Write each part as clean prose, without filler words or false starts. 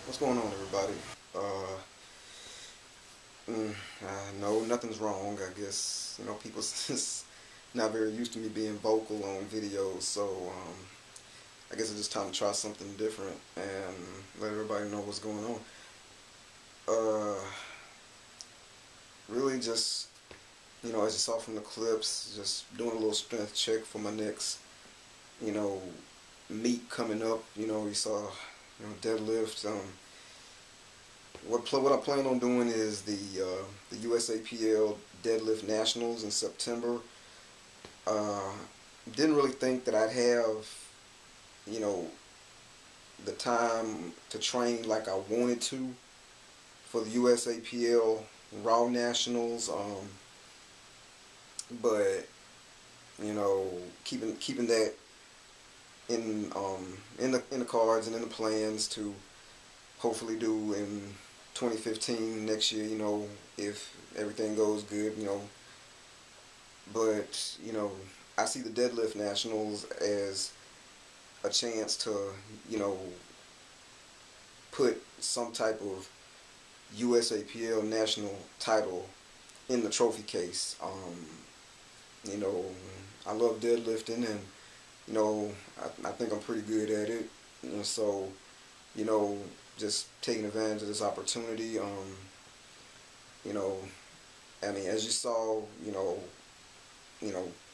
What's going on, everybody? I know nothing's wrong. I guess people just not very used to me being vocal on videos, so I guess it's just time to try something different and let everybody know what's going on. Uh, Really, just as you saw from the clips, just doing a little strength check for my next you know meet coming up. You saw deadlift. What I plan on doing is the USAPL Deadlift Nationals in September. Uh, didn't really think that I'd have you know the time to train like I wanted to for the USAPL Raw Nationals, but keeping that in the cards and in the plans to hopefully do in 2015 next year, if everything goes good, but I see the Deadlift Nationals as a chance to put some type of USAPL national title in the trophy case. You know, I love deadlifting, and I think I'm pretty good at it. So you know, just taking advantage of this opportunity. You know, I mean, as you saw,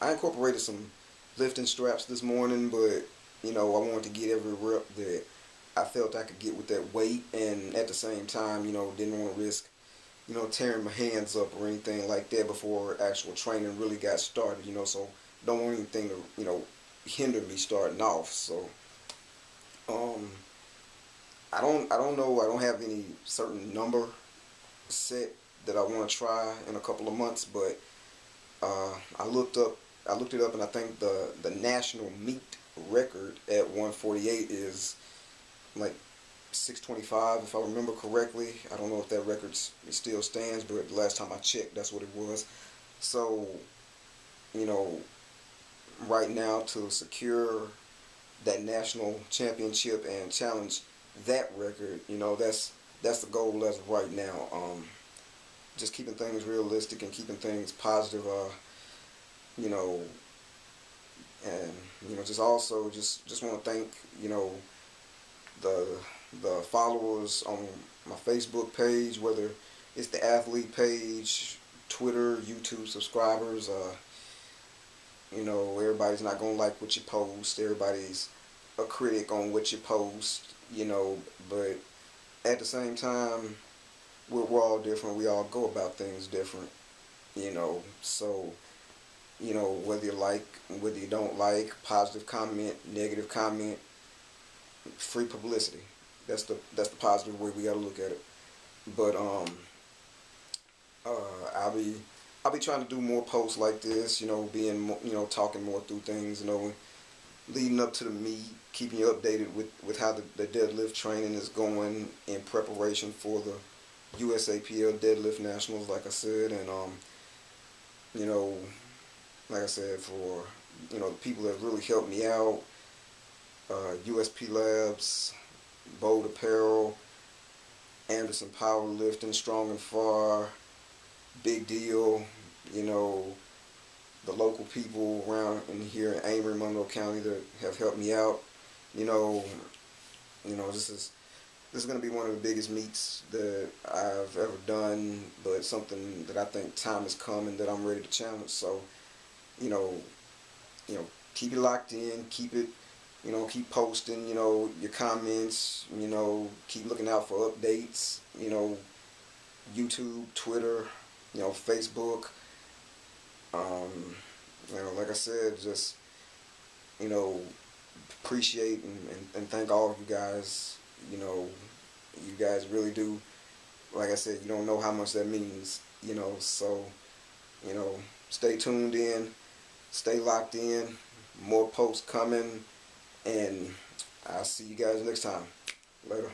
I incorporated some lifting straps this morning, but I wanted to get every rep that I felt I could get with that weight, and at the same time, didn't want to risk, tearing my hands up or anything like that before actual training really got started. So don't want anything to, hinder me starting off. So, I don't know. I don't have any certain number set that I want to try in a couple of months, but I looked it up, and I think the national meet record at 148 is like 625, if I remember correctly. I don't know if that record still stands, but the last time I checked, that's what it was. So, you know, right now, to secure that national championship and challenge that record, that's the goal as of right now. Just keeping things realistic and keeping things positive. You know, and just also just want to thank the the followers on my Facebook page, whether it's the athlete page, Twitter, YouTube subscribers. Everybody's not gonna like what you post. Everybody's a critic on what you post. But at the same time, we're all different. We all go about things different. So whether you like, whether you don't like, positive comment, negative comment, free publicity. That's the positive way we gotta look at it. But I'll be trying to do more posts like this. Being talking more through things. Leading up to the meet, keeping you updated with how the deadlift training is going in preparation for the USAPL Deadlift Nationals. Like I said, and like I said, for the people that really helped me out, USP Labs, Bold Apparel, Anderson Powerlifting, Strong and Far, Big Deal, the local people around in here in Amory, Monroe County that have helped me out. This is going to be one of the biggest meets that I've ever done, but something that I think time has come and that I'm ready to challenge. So, keep it locked in, keep it, keep posting, your comments, keep looking out for updates, YouTube, Twitter, Facebook. Like I said, just, appreciate and thank all of you guys. You guys really do. Like I said, you don't know how much that means, so, stay tuned in, stay locked in, more posts coming, and I'll see you guys next time. Later.